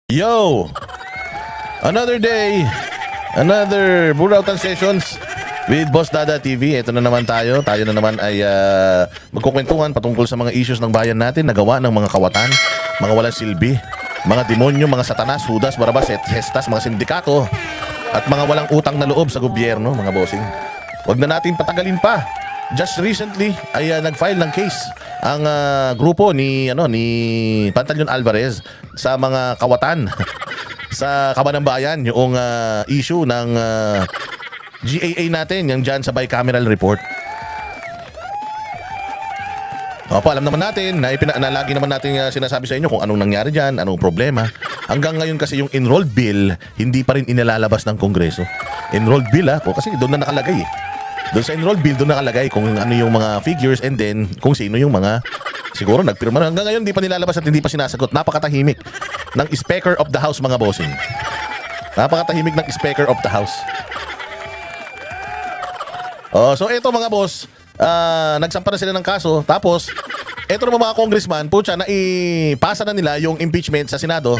Yo! Another day, another Burautan Sessions with Boss Dada TV. Ito na naman tayo. Tayo na naman ay magkukwentuhan patungkol sa mga issues ng bayan natin nagawa ng mga kawatan, mga walang silbi, mga demonyo, mga satanas, Judas, Barabas, Hestas, mga sindikato, at mga walang utang na loob sa gobyerno, mga bossing. Huwag na natin patagalin pa. Just recently ay nag-file ng case ang grupo ni Pantaleon Alvarez sa mga kawatan sa Kabanang Bayan, yung issue ng GAA natin, yung dyan sa bicameral report. Opo, alam naman natin na lagi naman natin sinasabi sa inyo kung anong nangyari dyan, anong problema. Hanggang ngayon kasi yung enrolled bill hindi pa rin inilalabas ng Kongreso. Enrolled bill kasi doon na nakalagay eh. Doon sa enrolled bill, doon nakalagay kung ano yung mga figures and then kung sino yung mga siguro nagpirma. Hanggang ngayon, hindi pa nilalabas at hindi pa sinasagot. Napakatahimik ng Speaker of the House, mga bossing. Napakatahimik ng Speaker of the House. So eto mga boss, nagsampa na sila ng kaso. Tapos, eto naman mga congressman, naipasa na nila yung impeachment sa Senado.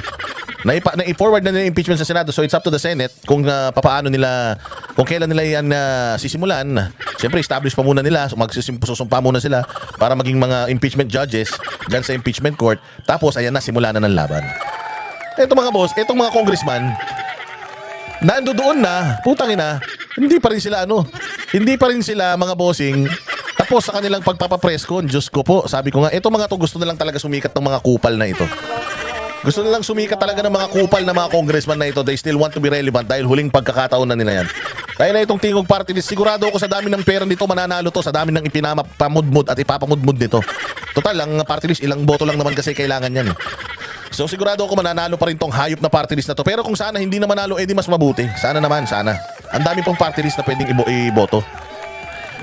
Na-forward na nila yung impeachment sa Senado. So it's up to the Senate kung papaano nila, kung kailan nila yan sisimulan. Siyempre, establish pa muna nila. Magsusumpa muna sila para maging mga impeachment judges dyan sa impeachment court. Tapos, ayan na, simula na ng laban. Eto mga boss, etong mga congressman, nandoon na, putang ina, hindi pa rin sila hindi pa rin sila mga bossing. Tapos sa kanilang pagpapapreskon, Diyos ko po, sabi ko nga, eto mga to gusto na lang talaga sumikat ng mga kupal na ito. Gusto nilang sumikat talaga ng mga kupal na mga congressman na ito. They still want to be relevant dahil huling pagkakataon na nila yan. Kaya na itong Tingog Party List, sigurado ako sa dami ng pera nito mananalo to, sa dami ng ipinapamudmud at ipapamudmud nito. Total, ang party list, ilang boto lang naman kasi kailangan yan eh. So sigurado ako mananalo pa rin tong hayop na party list na to. Pero kung sana hindi na manalo, edi mas mabuti. Sana naman, sana. Ang dami pong party list na pwedeng iboto.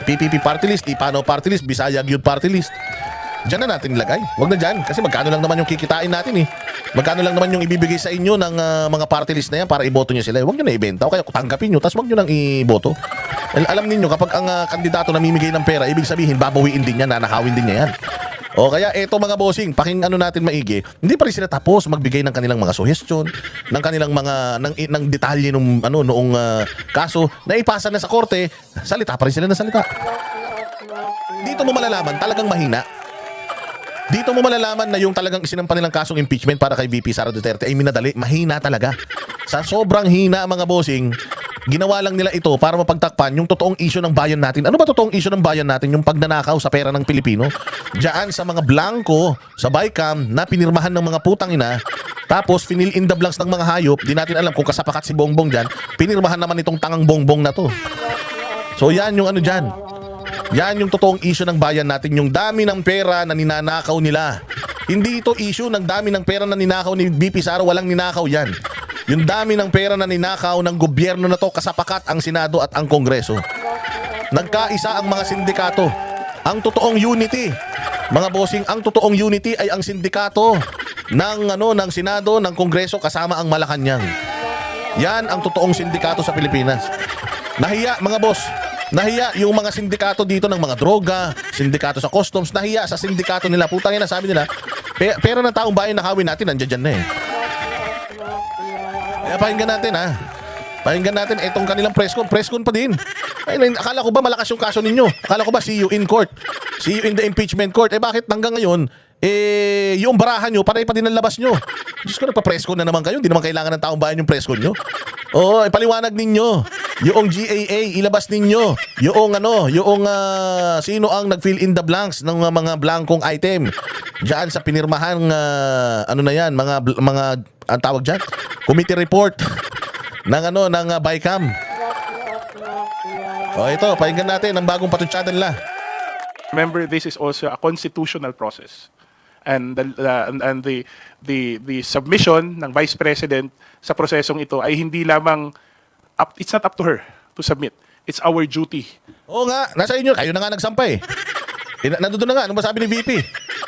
PPP party list, Ipano party list, Bisaya Youth party list. Diyan na natin ilagay. Huwag na dyan. Kasi magkano lang naman yung kikitain natin eh. Magkano lang naman yung ibibigay sa inyo ng mga party list na yan para iboto nyo sila. Huwag nyo na ibenta o kaya tanggapin nyo, tapos huwag nyo nang iboto. Alam niyo kapag ang kandidato namimigay ng pera, ibig sabihin babawiin din yan, nanakawin din niya yan. O kaya eto mga bossing, natin maigi, hindi pa rin sila tapos magbigay ng kanilang mga suggestion, ng kanilang mga ng detalye noong kaso na ipasa na sa korte, salita pa rin sila ng salita. Dito mo malalaman talagang mahina. Dito mo malalaman na yung talagang isinampa nilang kasong impeachment para kay VP Sara Duterte ay minadali, mahina talaga. Sa sobrang hina mga bossing, ginawa lang nila ito para mapagtakpan yung totoong issue ng bayan natin. Ano ba totoong issue ng bayan natin? Yung pagnanakaw sa pera ng Pilipino. Diyan sa mga blanco, sa BICAM na pinirmahan ng mga putang ina, tapos finil in the blanks ng mga hayop, di natin alam kung kasapakat si Bongbong dyan, pinirmahan naman itong tangang Bongbong na to. So yan yung dyan. Yan yung totoong issue ng bayan natin, yung dami ng pera na ninanakaw nila. Hindi ito issue ng dami ng pera na ninakaw ni VP Sara, walang ninakaw yan. Yung dami ng pera na ninakaw ng gobyerno na to, kasapakat ang Senado at ang Kongreso. Nagkaisa ang mga sindikato. Ang totoong unity, mga bossing, ang totoong unity ay ang sindikato ng Senado, ng Kongreso kasama ang Malacanang. Yan ang totoong sindikato sa Pilipinas. Nahiya mga boss. Nahiya yung mga sindikato dito ng mga droga, sindikato sa customs, nahiya sa sindikato nila. Putang ina, sabi nila, pera ng taong bayan nakawin natin, nandiyan dyan na eh. Kaya pakinggan natin Pakinggan natin itong kanilang press con pa din. Ay, akala ko ba malakas yung kaso ninyo? Akala ko ba see you in court? See you in the impeachment court? Bakit hanggang ngayon, yung barahan nyo, panay pa din ang labas nyo? Diyos ko, nagpa-press con na naman kayo. Hindi naman kailangan ng taong bayan yung press con nyo. Oo, ipaliwanag ninyo. Yung GAA, ilabas ninyo. Yung sino ang nag-fill in the blanks ng mga blankong item. Diyan sa pinirmahan, mga ang tawag dyan, committee report ng BICAM. O ito, pakinggan natin ang bagong patutsada nila. Remember, this is also a constitutional process. And the submission ng Vice President sa prosesong ito ay hindi lamang it's not up to her to submit. It's our duty. Oo nga, nasa inyo, kayo na nga nagsampay. Nandoon na nga, ano ba sabi ni VP?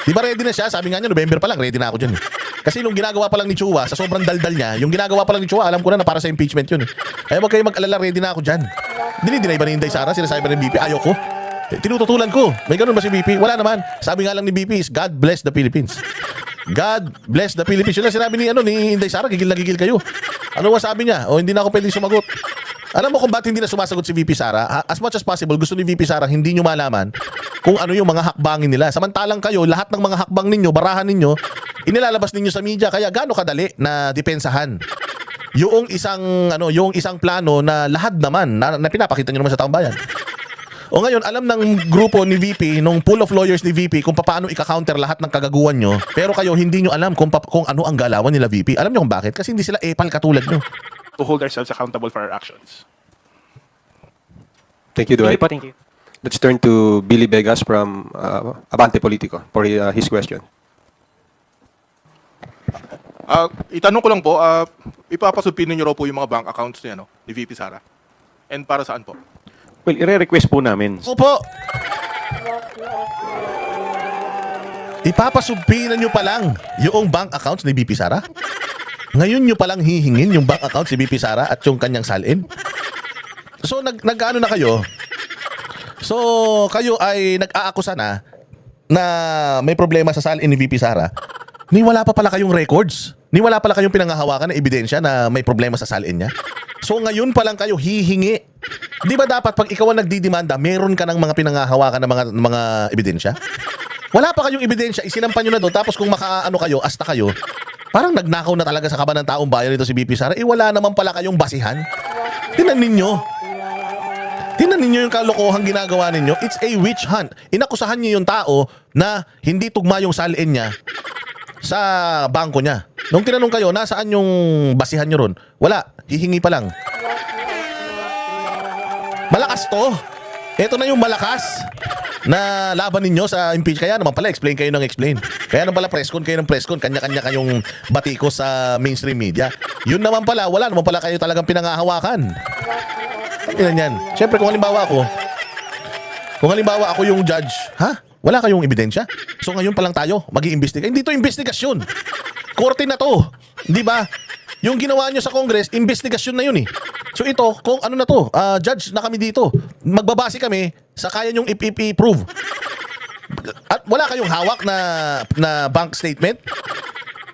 Di ba ready na siya? Sabi nga niya, November pa lang, ready na ako dyan. Kasi nung ginagawa pa lang ni Chua, sa sobrang daldal niya, yung ginagawa pa lang ni Chua, alam ko na para sa impeachment yun. Kaya huwag kayo mag-alala, ready na ako dyan. Dinay ba ni Inday Sara? Sinasabi ba ni VP? Ayoko. Tinututulan ko. May ganun ba si VP? Wala naman. Sabi nga lang ni VP is God bless the Philippines. God bless the Philippines. Yun lang sinabi ni, ni Inday Sara, gigil na gigil kayo. Ano ba sabi niya? O hindi na ako pwedeng sumagot. Alam mo kung ba't hindi na sumasagot si VP Sara? As much as possible, gusto ni VP Sara hindi nyo malaman kung ano yung mga hakbangin nila. Samantalang kayo, lahat ng mga hakbang ninyo, barahan ninyo, inilalabas ninyo sa media. Kaya gaano kadali na depensahan yung isang plano na lahat naman na pinapakita nyo naman sa taong bayan. O ngayon, alam ng grupo ni VP, nung pool of lawyers ni VP, kung paano ika-counter lahat ng kagaguhan nyo, pero kayo hindi nyo alam kung ano ang galawan nila VP. Alam nyo kung bakit? Kasi hindi sila epal katulad nyo. To hold ourselves accountable for our actions. Thank you, Dwight. Thank you. Let's turn to Billy Vegas from Abante Politico for his question. Itanong ko lang po, ipapasubpinin niyo raw po yung mga bank accounts niya, ni VP Sara. And para saan po? Well, ire-request po namin. Opo. Ipapasubpinan nyo pa lang yung bank accounts ni VP Sara? Ngayon nyo palang hihingin yung bank accounts ni VP Sara at yung kanyang salin? So, nag-ano na kayo? So, kayo ay nag-aakusa na may problema sa salin ni VP Sara. Ni wala pa pala kayong records. Ni wala pala kayong pinanghahawakan na ebidensya na may problema sa salin niya. So, ngayon pa lang kayo hihingi. Di ba dapat pag ikaw ang nagdidemanda, meron ka ng mga pinanghahawakan na mga ebidensya? Wala pa kayong ebidensya, isinampan nyo na doon. Tapos kung makaano kayo, asta kayo, parang nagnakaw na talaga sa kaban ng taong bayan ito si VP Sara. Wala naman pala kayong basihan. Tingnan ninyo. Tingnan ninyo yung kalokohang ginagawa ninyo. It's a witch hunt. Inakusahan niyo yung tao na hindi tugma yung salin niya sa bangko niya. Nung tinanong kayo, nasaan yung basihan nyo ron? Wala. Hihingi pa lang. Malakas to. Ito na yung malakas na laban ninyo sa impeach. Kaya naman pala, explain kayo ng explain. Kaya naman pala, presscon kayo ng presscon. Kanya-kanya kayong batiko sa mainstream media. Yun naman pala, wala naman pala kayo talagang pinangahawakan. Tingnan yan. Siyempre, kung halimbawa ako yung judge, wala kayong ebidensya? So ngayon pa lang tayo mag-iimbestiga. Hindi to investigasyon. Korte na to. Di ba? Yung ginawa nyo sa Congress, investigasyon na yun eh. So ito, kung ano na to, judge na kami dito. Magbabase kami sa kaya nyong i-prove. At wala kayong hawak na bank statement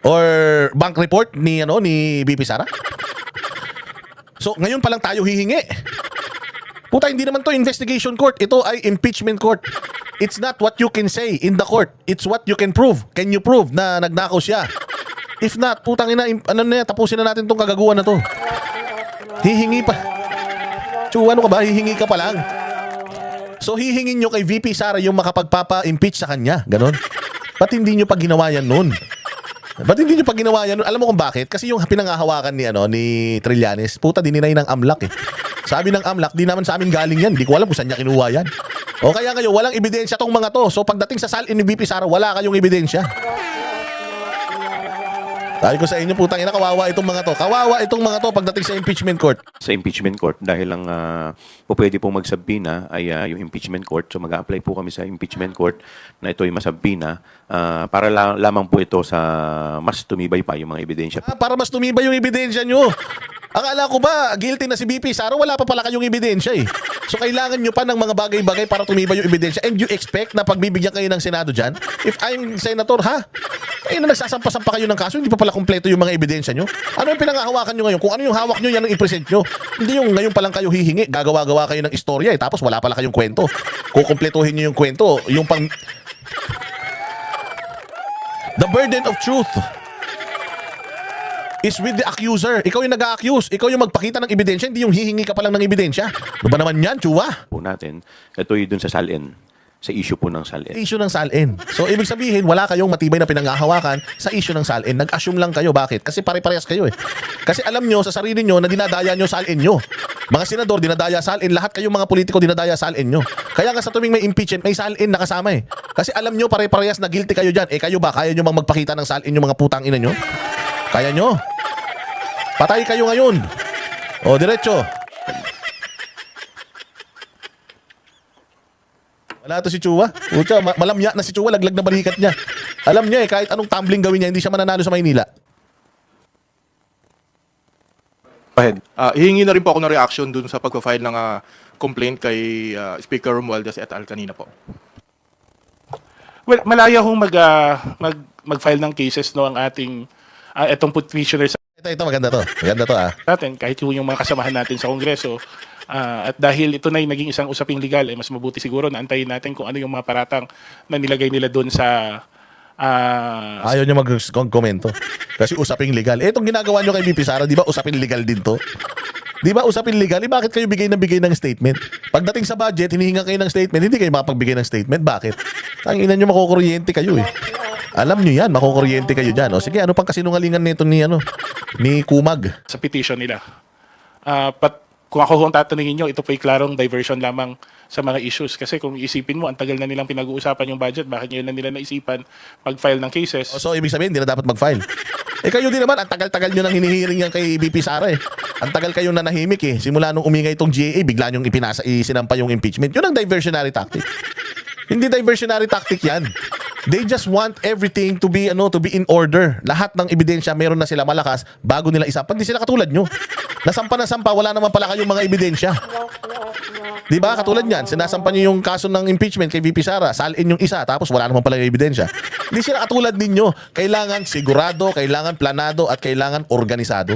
or bank report ni VP Sara? So ngayon pa lang tayo hihingi. Puta, hindi naman to investigation court. Ito ay impeachment court. It's not what you can say in the court. It's what you can prove. Can you prove na nagnakaw siya? If not, putang ina, tapusin na natin tong kagaguhan na to. Hihingi pa. Ano ka ba? Hihingi ka pa lang. So hihingin nyo kay VP Sara yung makapagpapa-impeach sa kanya. Ganon. Ba't hindi nyo pa ginawa yan nun? Ba't hindi nyo pa ginawa yan nun? Alam mo kung bakit? Kasi yung pinangahawakan ni Trillanes, puta, dininay ng AMLAC eh. Sabi ng AMLAC, di naman sa amin galing yan. Di ko alam kung saan niya kinuha yan. O kaya ngayon, walang ebidensya tong mga to. So pagdating sa salin ni VP Sara, wala kayong ebidensya. Sabi ko sa inyo, putang ina, kawawa itong mga to. Kawawa itong mga to pagdating sa impeachment court. Sa impeachment court, dahil lang pwede pong magsabina ay yung impeachment court. So mag-a-apply po kami sa impeachment court na ito ay masabina para lamang po ito sa mas tumibay pa yung mga ebidensya. Para mas tumibay yung ebidensya nyo. Akala ko ba, guilty na si VP Sara, wala pa pala kayong ebidensya eh. So kailangan nyo pa ng mga bagay-bagay para tumibay yung ebidensya. And you expect na pagbibigyan kayo ng Senado dyan? If I'm senator, Ay na nagsasampa-sampa kayo ng kaso, hindi pa pala kumpleto yung mga ebidensya nyo. Ano yung pinangahawakan nyo ngayon? Kung ano yung hawak nyo, yan ang i-present nyo. Hindi yung ngayon pa lang kayo hihingi, gagawa-gawa kayo ng istorya tapos wala pala kayong kwento. Kukumpletuhin nyo yung kwento, yung pang... The burden of truth is with the accuser. Ikaw yung nag-a-accuse. Ikaw yung magpakita ng ebidensya, hindi yung hihingi ka pa lang ng ebidensya. Ano ba naman yan, Chua? Po natin, ito yung dun sa salin. Sa issue po ng salin. Issue ng salin. So, ibig sabihin, wala kayong matibay na pinangahawakan sa issue ng salin. Nag-assume lang kayo. Bakit? Kasi pare-parehas kayo eh. Kasi alam nyo sa sarili nyo na dinadaya nyo salin nyo. Mga senador, dinadaya salin. Lahat kayong mga politiko, dinadaya salin nyo. Kaya nga sa tuwing may impeachment, may salin na kasama eh. Kasi alam nyo, pare-parehas na guilty kayo dyan. Eh, kayo ba? Kaya nyo bang magpakita ng salin yung mga putang ina nyo? Kaya nyo? Patay kayo ngayon. O, diretso. Wala to si Chua. Ucha, malamya na si Chua, laglag na balikat niya. Alam niya kahit anong tumbling gawin niya, hindi siya mananalo sa Maynila. Go ahead. Hihingi na rin po ako ng reaction dun sa pagpa-file ng complaint kay Speaker Romualdez et al. Kanina po. Well, malaya hong mag-file ng cases no ang ating etong petitioners Ito, maganda to. Maganda to natin, kahit yung mga kasamahan natin sa Kongreso. At dahil ito na yung naging isang usaping legal, mas mabuti siguro na antayin natin kung ano yung mga paratang na nilagay nila doon sa Ayaw nyo mag-komento. Kasi usaping legal. Itong ginagawa nyo kay VP Sara, di ba usaping legal din to? Di ba usapin legal? Bakit kayo bigay ng statement? Pagdating sa budget, hinihinga kayo ng statement, hindi kayo makapagbigay ng statement. Bakit? Ang ina nyo, makukuryente kayo eh. Alam nyo yan, makukuryente kayo dyan. O sige, ano pang kasinungalingan nito ni Kumag? sa petition nila. But kung ako kung tatanungin nyo, ito po ay klarong diversion lamang sa mga issues. Kasi kung isipin mo, ang tagal na nilang pinag-uusapan yung budget, bakit ngayon na nila naisipan mag-file ng cases? So, ibig sabihin, hindi na dapat mag-file. Kayo din naman, ang tagal-tagal nyo nang hinihiring yan kay VP Sara eh. Ang tagal kayong nanahimik eh. Simula nung umingay itong GAA, bigla nyong isinampa yung impeachment. Yun ang diversionary tactic. Hindi diversionary tactic yan. They just want everything to be in order. Lahat ng ebidensya meron na sila malakas bago nila isampa. Hindi sila katulad nyo. Nasampa na sampa, wala naman pala kayong mga ebidensya. Di ba? Katulad niyan, sinasampa niyo yung kaso ng impeachment kay VP Sara, salin yung isa, tapos wala naman pala yung ebidensya. Hindi sila katulad ninyo. Kailangan sigurado, kailangan planado, at kailangan organisado.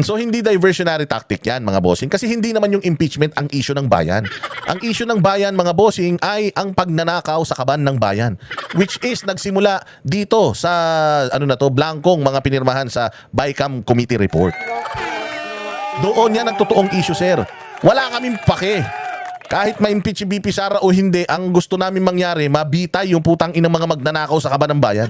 So hindi diversionary tactic yan, mga bossing. Kasi hindi naman yung impeachment ang issue ng bayan. Ang issue ng bayan, mga bossing, ay ang pagnanakaw sa kaban ng bayan. Which is nagsimula dito sa blankong mga pinirmahan sa BICAM Committee Report. Doon yan ang totoong issue, sir. Wala kaming pake. Kahit ma-impeach si VP Sara o hindi, ang gusto namin mangyari, mabitay yung putang inang mga magnanakaw sa kaban ng bayan.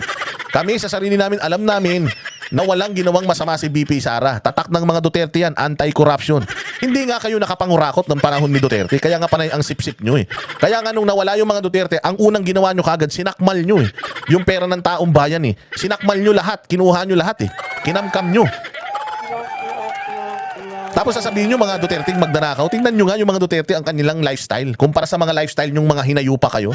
Kami sa sarili namin, alam namin na walang ginawang masama si VP Sara. Tatak ng mga Duterte yan, anti-corruption. Hindi nga kayo nakapangurakot ng panahon ni Duterte, kaya nga panay ang sip-sip nyo eh. Kaya nga nung nawala yung mga Duterte, ang unang ginawa nyo kagad, sinakmal nyo eh. Yung pera ng taong bayan eh. Sinakmal nyo lahat, kinuha nyo lahat eh. Kinamkam nyo. Tapos sasabihin nyo mga Duterte magnanakaw, tingnan nyo nga yung mga Duterte ang kanilang lifestyle. Kumpara sa mga lifestyle yung mga hinayupa kayo.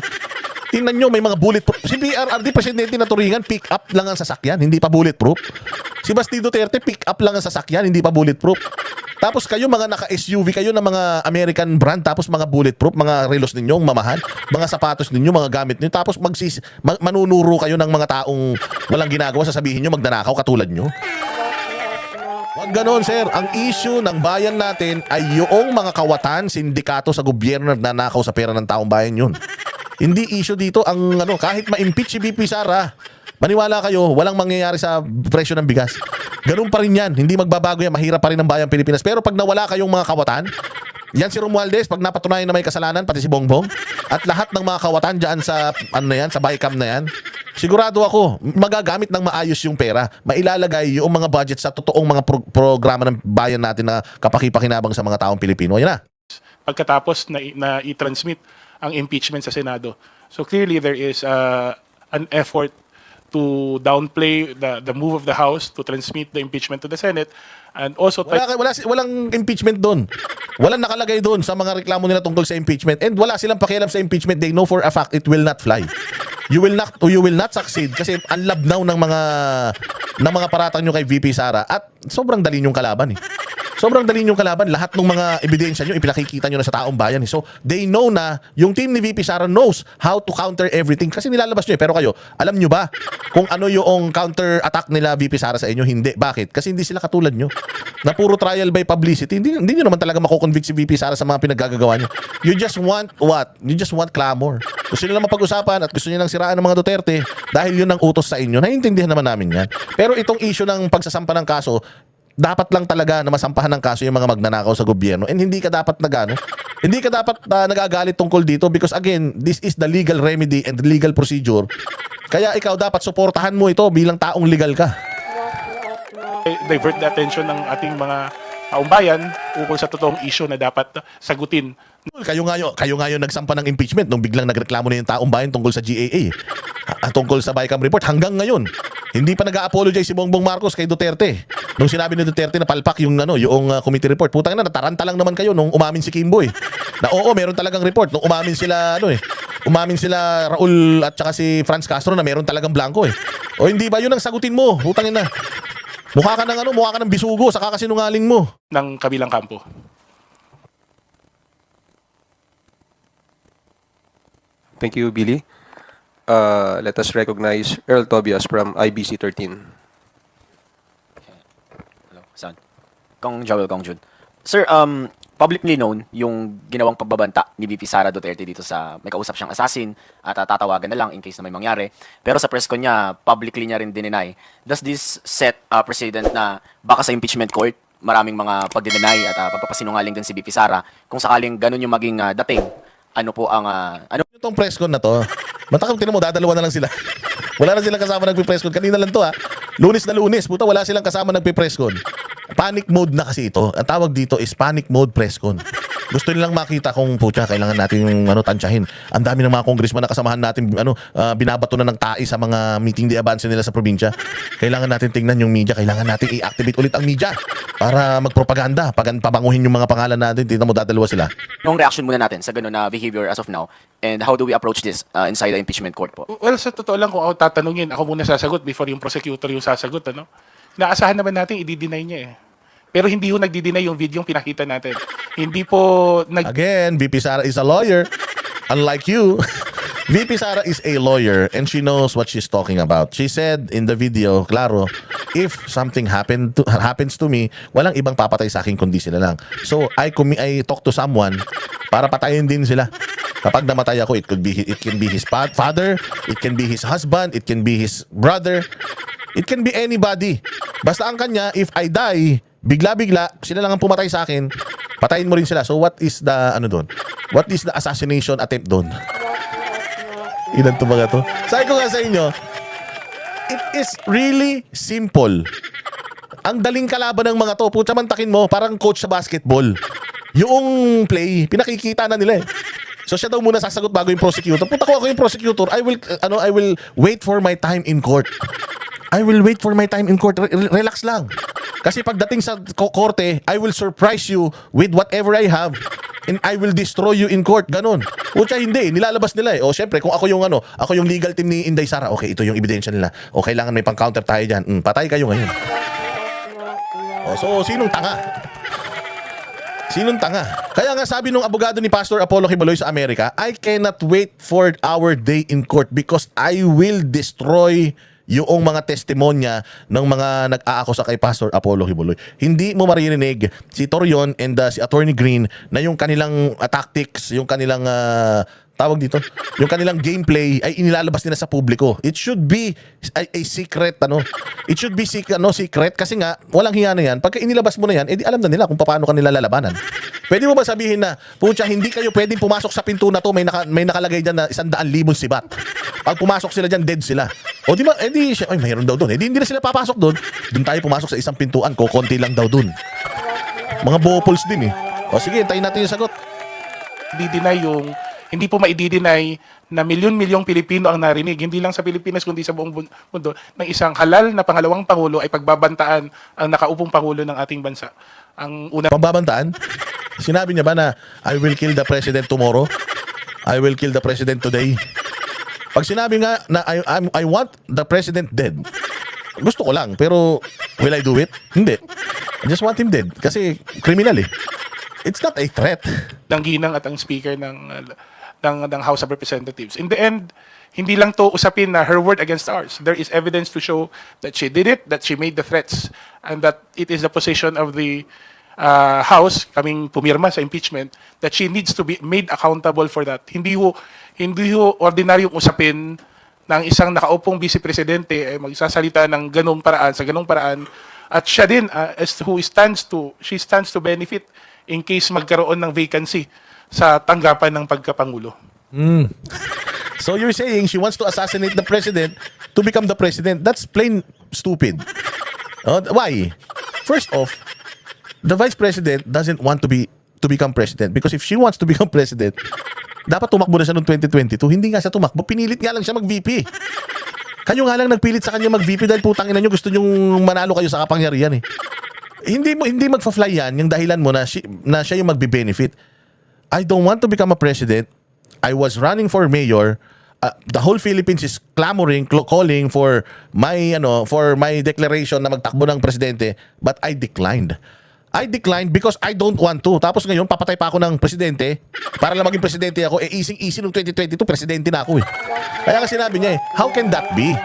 Tingnan nyo, may mga bulletproof. Si PRRD, presidente na turingan, pick up lang ang sasakyan, hindi pa bulletproof. Si Basti Duterte, pick up lang ang sasakyan, hindi pa bulletproof. Tapos kayo, mga naka-SUV kayo ng mga American brand, tapos mga bulletproof, mga relos ninyong mamahal, mga sapatos ninyo, mga gamit ninyo, tapos manunuro kayo ng mga taong walang ginagawa, sasabihin nyo, magnanakaw katulad nyo. Wag ganon, sir. Ang issue ng bayan natin ay yung mga kawatan, sindikato sa gobyerno na nanakaw sa pera ng taong bayan yun. Hindi issue dito ang kahit ma-impeach si VP Sara, maniwala kayo, walang mangyayari sa presyo ng bigas. Ganun pa rin yan. Hindi magbabago yan. Mahirap pa rin ang bayang Pilipinas. Pero pag nawala kayong mga kawatan, yan si Romualdez, pag napatunayan na may kasalanan, pati si Bongbong, at lahat ng mga kawatan dyan sa, sa BICAM na yan, sigurado ako, magagamit ng maayos yung pera. Mailalagay yung mga budget sa totoong mga programa ng bayan natin na kapakipakinabang sa mga taong Pilipino. Yan na. Pagkatapos na i-transmit ang impeachment sa Senado. So clearly there is an effort to downplay the move of the House to transmit the impeachment to the Senate, and also walang impeachment doon. Walang nakalagay doon sa mga reklamo nila tungkol sa impeachment, and wala silang pakialam sa impeachment. They know for a fact it will not fly. You will not succeed kasi ang labnaw ng mga paratang nyo kay VP Sara, at sobrang dali yung kalaban eh. Sobrang dali yung kalaban. Lahat ng mga ebidensya nyo, ipinakikita nyo na sa taong bayan. So, they know na, yung team ni VP Sara knows how to counter everything. Kasi nilalabas nyo eh. Pero kayo, alam nyo ba kung ano yung counter-attack nila VP Sara sa inyo? Hindi. Bakit? Kasi hindi sila katulad nyo. Na puro trial by publicity. Hindi nyo naman talaga makukonvict si VP Sara sa mga pinaggagawa nyo. You just want what? You just want clamor. Gusto nyo lang mapag-usapan at gusto nyo lang siraan ng mga Duterte dahil yun ang utos sa inyo. Naiintindihan naman namin yan. Pero itong issue ng pagsasampa ng kaso, dapat lang talaga na masampahan ng kaso yung mga magnanakaw sa gobyerno, and hindi ka dapat nagagalit tungkol dito, because again, this is the legal remedy and the legal procedure. Kaya ikaw dapat suportahan mo ito bilang taong legal ka. divert the attention ng ating mga taong bayan ukol sa totoong issue na dapat sagutin. Kayo nga yung nagsampa ng impeachment nung biglang nagreklamo na yung taong bayan tungkol sa GAA. Tungkol sa BICAM report hanggang ngayon. Hindi pa nag-a-apologize si Bongbong Marcos kay Duterte. Nung sinabi ni Duterte na palpak yung committee report. Putang ina, nataranta lang naman kayo nung umamin si Kimbo eh. Na oo, meron talagang report nung umamin sila umamin sila Raul at saka si Franz Castro na meron talagang blanco eh. O hindi ba yun ang sagutin mo? Putang ina. Mukha ka ng bisugo sa kakasinungaling mo. Ng kabilang kampo. Thank you, Billy. let us recognize Earl Tobias from IBC 13. Hello, San. Kong Joel, Kong Jun. Sir, publicly known yung ginawang pagbabanta ni VP Sara Duterte dito sa may kausap siyang assassin at tatawagan na lang in case na may mangyari. Pero sa press con niya, publicly niya rin dininay. Does this set precedent na baka sa impeachment court, maraming mga pagdinay at pagpapasinungaling din si VP Sara? Kung sakaling ganun yung maging dating, ano po ang... ano Itong press con na to, matakam tinan mo, dadalawa na lang sila. Wala na silang kasama nagpi-press con. Kanina lang to ha. Lunes na Lunes. Puta, wala silang kasama nagpi-press con. Panic mode na kasi ito. Ang tawag dito is panic mode press con. Gusto nilang makita kung putya, kailangan natin yung tansyahin. Ang dami ng mga congressman na kasamahan natin binabato na ng tae sa mga meeting de avance nila sa probinsya. Kailangan natin tingnan yung media, kailangan natin i-activate ulit ang media para magpropaganda. Pabanguhin yung mga pangalan natin, tingnan mo dadalawa sila. Anong reaction muna natin sa ganun na behavior as of now? And how do we approach this inside the impeachment court po? Well, sa totoo lang, kung ako tatanungin, ako muna sasagot before yung prosecutor yung sasagot, ano? Naasahan naman natin, i-deny niya eh. Pero hindi ho nagdi-deny yung video yung pinakita natin. Hindi po Again, VP Sara is a lawyer. Unlike you, VP Sara is a lawyer and she knows what she's talking about. She said in the video, klaro, if something happens to me, walang ibang papatay sa akin kundi sila lang. So, I talk to someone para patayin din sila. Kapag namatay ako, it can be his father, it can be his husband, it can be his brother, it can be anybody. Basta ang kanya, if I die, bigla-bigla, sila lang ang pumatay sa akin, patayin mo rin sila. So what is the, doon? What is the assassination attempt doon? Ilan to mga to? Sabi ko nga sa inyo, it is really simple. Ang daling kalaban ng mga to, putya mantakin mo, parang coach sa basketball. Yung play, pinakikita na nila eh. So siya daw muna sasagot bago yung prosecutor. Puta ko ako yung prosecutor, I will wait for my time in court. I will wait for my time in court. Relax lang. Kasi pagdating sa korte, I will surprise you with whatever I have and I will destroy you in court. Ganon. Pucha, hindi. Nilalabas nila eh. O syempre, kung ako yung legal team ni Inday Sara, okay, ito yung ebidensya nila. O kailangan may pang-counter tayo dyan. Patay kayo ngayon. O, so, sinong tanga? Sinong tanga? Kaya nga sabi nung abogado ni Pastor Apollo Quiboloy sa Amerika, I cannot wait for our day in court because I will destroy yung mga testimonya ng mga nag-aakusa kay Pastor Apollo Quiboloy. Hindi mo maririnig si Torion and si Attorney Green na yung kanilang tactics, yung kanilang tawag dito, yung kanilang gameplay ay inilalabas nila sa publiko. It should be a secret, It should be secret kasi nga, walang hiya na yan. Pagka inilabas mo na yan, edi alam na nila kung paano kanila lalabanan. Pwede mo ba sabihin na, pucha, hindi kayo pwedeng pumasok sa pinto na to, may nakalagay dyan na 100,000 sibat. Pag pumasok sila dyan, dead sila. O di ba, edi, mayroon daw doon. Edi hindi na sila papasok doon. Doon tayo pumasok sa isang pintuan, konti lang daw doon. Mga bopols din eh. O sige, tayo natin yung sagot. hindi po maidi-deny na milyon-milyong Pilipino ang narinig, hindi lang sa Pilipinas kundi sa buong mundo, ng isang halal na pangalawang Pangulo ay pagbabantaan ang nakaupong Pangulo ng ating bansa. Ang una Pambabantaan? Sinabi niya ba na I will kill the president tomorrow? I will kill the president today? Pag sinabi nga na I want the president dead, gusto ko lang, pero will I do it? Hindi. I just want him dead kasi criminal eh. It's not a threat. ng ginang at ang speaker ng House of Representatives. In the end, hindi lang to usapin na her word against ours. There is evidence to show that she did it, that she made the threats, and that it is the position of the House, kaming pumirma sa impeachment, that she needs to be made accountable for that. Hindi ho ordinaryong usapin ng isang nakaupong vice presidente ay magsasalita ng ganung paraan, sa ganung paraan, at siya din she stands to benefit in case magkaroon ng vacancy sa tanggapan ng pagkapangulo. So you're saying she wants to assassinate the president to become the president. That's plain stupid. Why? First off, the vice president doesn't want to become president because if she wants to become president, dapat tumakbo na siya noong 2022. Hindi nga siya tumakbo. Pinilit nga lang siya mag-VP. Kayo nga lang nagpilit sa kanya mag-VP dahil putang ina nyo gusto nyong manalo kayo sa kapangyarihan eh. Hindi magfa-fly yan yung dahilan mo na siya yung magbe-benefit. I don't want to become a president. I was running for mayor. The whole Philippines is clamoring, calling for my declaration na magtakbo ng presidente, but I declined. I declined because I don't want to. Tapos ngayon, papatay pa ako ng presidente. Para lang maging presidente ako, easy-easy nung 2022, presidente na ako eh. Kaya nga sinabi niya how can that be?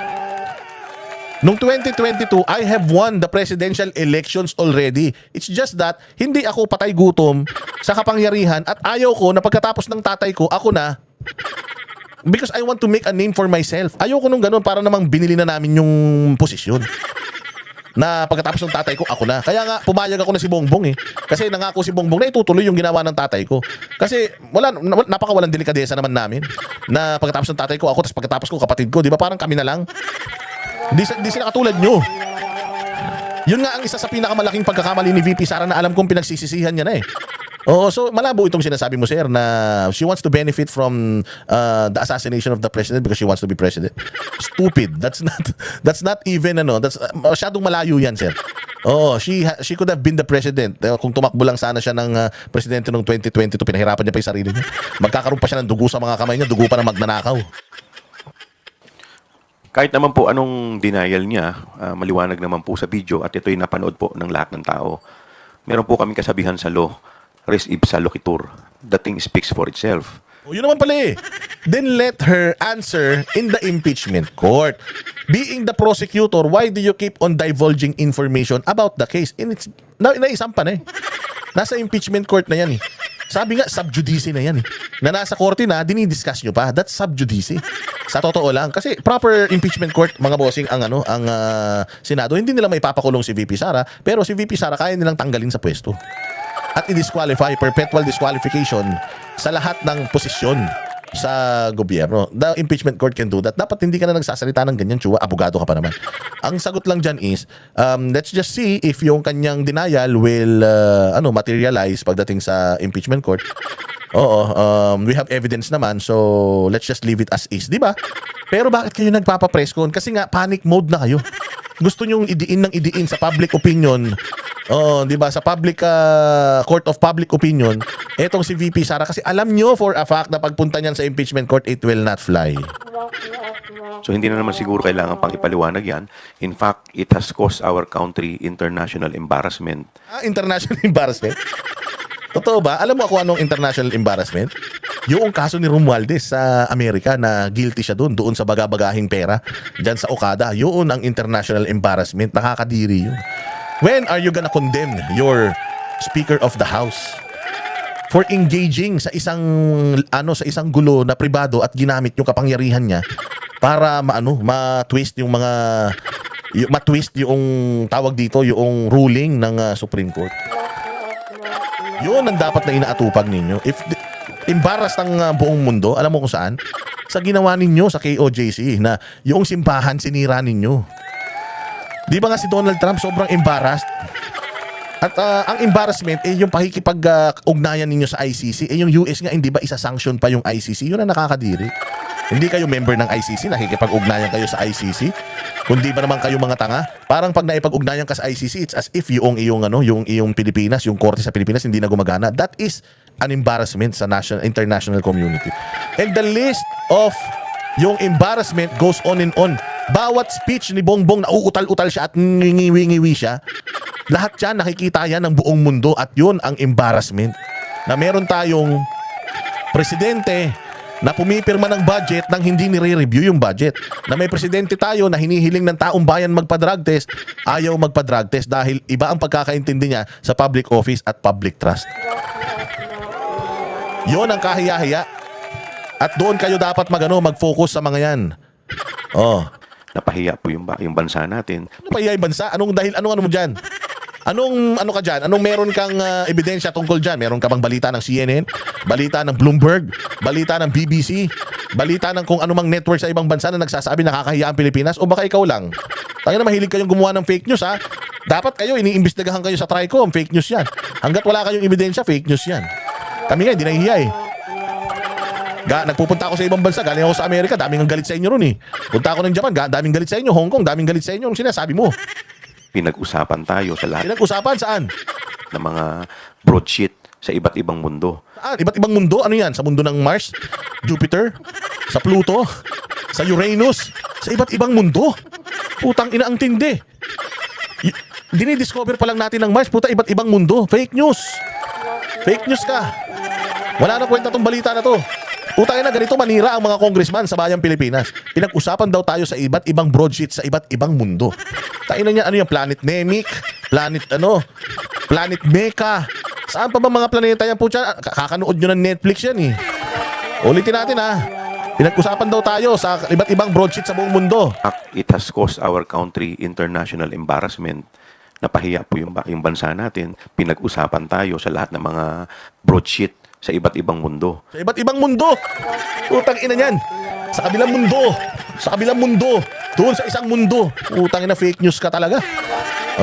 Nung 2022, I have won the presidential elections already. It's just that, hindi ako patay gutom sa kapangyarihan at ayaw ko na pagkatapos ng tatay ko, ako na. Because I want to make a name for myself. Ayoko nung ganun para namang binili na namin yung posisyon. Na pagkatapos ng tatay ko, ako na. Kaya nga, pumayag ako na si Bongbong eh. Kasi nangako si Bongbong na itutuloy yung ginawa ng tatay ko. Kasi napakawalang delikadesa naman namin. Na pagkatapos ng tatay ko, ako, tapos pagkatapos ko, kapatid ko. Di ba parang kami na lang? Di sila katulad nyo. Yun nga ang isa sa pinakamalaking pagkakamali ni VP Sara na alam kong pinagsisisihan niya na eh. Oo, so malabo itong sinasabi mo, sir, na she wants to benefit from the assassination of the president because she wants to be president. Stupid. That's not even that's masyadong malayo yan, sir. Oh, she could have been the president. Kung tumakbo lang sana siya ng presidente noong 2022, pinahirapan niya pa yung sarili niya. Magkakaroon pa siya ng dugo sa mga kamay niya, dugo pa ng magnanakaw. Kahit naman po anong denial niya, maliwanag naman po sa video at ito'y napanood po ng lahat ng tao. Meron po kaming kasabihan sa law, res ipsa loquitur. The thing speaks for itself. O, yun naman pala eh. Then let her answer in the impeachment court. Being the prosecutor, why do you keep on divulging information about the case? And it's, naisampa na eh. Nasa impeachment court na yan eh. Sabi nga, sub judice na yan eh. Na nasa korte na, dinidiscuss nyo pa. That's sub judice. Sa totoo lang. Kasi proper impeachment court, mga bossing, ang Senado, hindi nila may papakulong si VP Sara, pero si VP Sara kaya nilang tanggalin sa pwesto. At i-disqualify, perpetual disqualification sa lahat ng posisyon sa gobyerno. The impeachment court can do that. Dapat hindi ka na nagsasalita ng ganyan, Chua. Abogado ka pa naman. Ang sagot lang dyan is, let's just see if yung kanyang denial will materialize pagdating sa impeachment court. Oo, we have evidence naman, so let's just leave it as is, di ba? Pero bakit kayo nagpapa-press con? Kasi nga, panic mode na kayo. Gusto nyong idiin ng idiin sa public opinion. Oh, 'di ba, sa public court of public opinion, etong si VP Sara kasi alam nyo for a fact na pagpunta niyan sa impeachment court, it will not fly. So hindi na naman siguro kailangan pang ipaliwanag yan. In fact, it has caused our country international embarrassment. International embarrassment? Totoo ba? Alam mo ako anong international embarrassment? Yung kaso ni Romualdez sa Amerika na guilty siya doon sa bagabagahing pera dyan sa Okada. Yun ang international embarrassment. Nakakadiri yun. When are you gonna condemn your Speaker of the House for engaging sa isang gulo na pribado at ginamit yung kapangyarihan niya para ma-twist yung tawag dito, yung ruling ng Supreme Court. Yun ang dapat na inaatupag ninyo. If embarrassed ang buong mundo, alam mo kung saan? Sa ginawa ninyo sa KOJC na yung simbahan sinira ninyo. Di ba nga si Donald Trump sobrang embarrassed? At ang embarrassment yung pakikipag-ugnayan ninyo sa ICC. Yung US nga hindi ba isa-sanction pa yung ICC? Yun ang nakakadiri. Hindi kayo member ng ICC, nakikipag-ugnayan kayo sa ICC. Kundi ba naman kayo mga tanga? Parang pag naipag-ugnayan ka sa ICC, it's as if yung Pilipinas, yung korte sa Pilipinas hindi na gumagana. That is an embarrassment sa international community. And the list of yung embarrassment goes on and on. Bawat speech ni Bongbong na uutal-utal siya at ngiwi-ngiwi siya, lahat yan nakikita yan ng buong mundo at yun ang embarrassment. Na meron tayong presidente na pumipirma ng budget nang hindi nire-review yung budget. Na may presidente tayo na hinihiling ng taong bayan magpa-drug test, ayaw magpa-drug test dahil iba ang pagkakaintindi niya sa public office at public trust. Yun ang kahiya-hiya. At doon kayo dapat mag-focus sa mga yan. Oh. Napahiya po yung bansa natin. Ano pa yung bansa? Anong mo dyan? Anong ka dyan? Anong meron kang ebidensya tungkol dyan? Meron ka bang balita ng CNN? Balita ng Bloomberg? Balita ng BBC? Balita ng kung anumang network sa ibang bansa na nagsasabi nakakahiya ang Pilipinas? O baka ikaw lang? Tayo na mahilig kayong gumawa ng fake news, ha? Dapat kayo, iniimbestigahan kayo sa TRICOM. Fake news yan. Hanggat wala kayong ebidensya, fake news yan. Kami nga, hindi nahihiya eh. Nagpupunta ako sa ibang bansa, galing ako sa Amerika, daming ang galit sa inyo ron eh. Punta ako ng Japan, daming galit sa inyo. Hong Kong, daming galit sa inyo. Anong sinasabi mo? Pinag-usapan tayo sa lahat Pinag-usapan saan? ng mga broadsheet sa iba't ibang mundo. Saan? Iba't ibang mundo? Ano yan? Sa mundo ng Mars? Jupiter? Sa Pluto? Sa Uranus? Sa iba't ibang mundo? Putang ina ang tindi. Dinidiscover pa lang natin ng Mars. Puta, iba't ibang mundo. Fake news. Fake news ka. Wala na kwenta tong balita na to. Puta na, ganito manira ang mga congressman sa bayang Pilipinas. Pinag-usapan daw tayo sa iba't ibang broadsheet sa iba't ibang mundo. Tayo na niya, ano yung Planet Nemic? Planet Mecha. Saan pa ba mga planeta yan po siya? Kakanood nyo ng Netflix yan eh. Ulitin natin ha. Pinag-usapan daw tayo sa iba't ibang broadsheet sa buong mundo. It has caused our country international embarrassment. Napahiya po yung bansa natin. Pinag-usapan tayo sa lahat ng mga broadsheet sa iba't ibang mundo. Sa iba't ibang mundo. Utang ina niyan. Sa kabilang mundo. Sa kabilang mundo. Doon sa isang mundo. Utang ina, fake news ka talaga.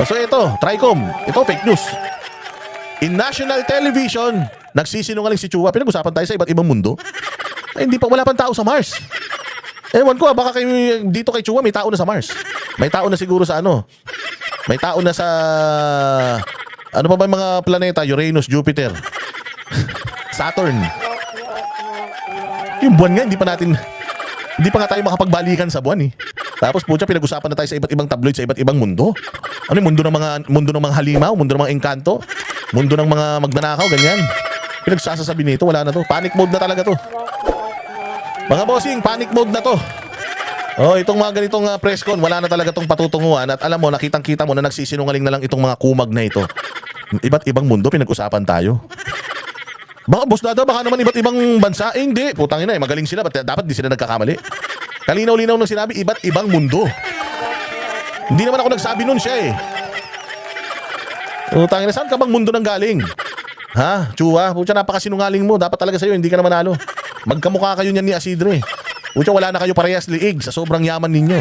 So ito, Tricom. Ito, fake news. In national television, nagsisinungaling si Chua. Pinag-usapan tayo sa iba't ibang mundo. Ay, hindi pa, wala pang tao sa Mars. Ewan ko, baka dito kay Chua may tao na sa Mars. May tao na siguro sa ano. May tao na sa ano pa ba yung mga planeta? Uranus, Jupiter, Saturn. Yung buwan nga, hindi pa nga tayo makapagbalikan sa buwan eh. Tapos po siya, pinag-usapan na tayo sa iba't ibang tabloid, sa iba't ibang mundo. Ano yung mundo ng mga halimaw, mundo ng mga engkanto, mundo ng mga magnanakaw, ganyan. Pinagsasasabi nito, wala na to. Panic mode na talaga to. Mga bossing, panic mode na to. Oh, itong mga ganitong press con, wala na talaga tong patutunguhan. At alam mo, nakitang-kita mo na nagsisinungaling na lang itong mga kumag na ito. Iba't ibang mundo, pinag-usapan tayo. Baka boss Dada, baka naman iba't ibang bansa. Eh, hindi, putang ina, magaling sila. Dapat di sila nagkakamali. Kalinaw-linaw nung sinabi, iba't ibang mundo. Hindi naman ako nagsabi nun siya eh. Putang ina, saan ka bang mundo nang galing? Ha? Chua, putya, napakasinungaling mo. Dapat talaga sa'yo, hindi ka na manalo. Magkamukha kayo niyan ni Asidre. Pucha, wala na kayo parehas liig sa sobrang yaman ninyo.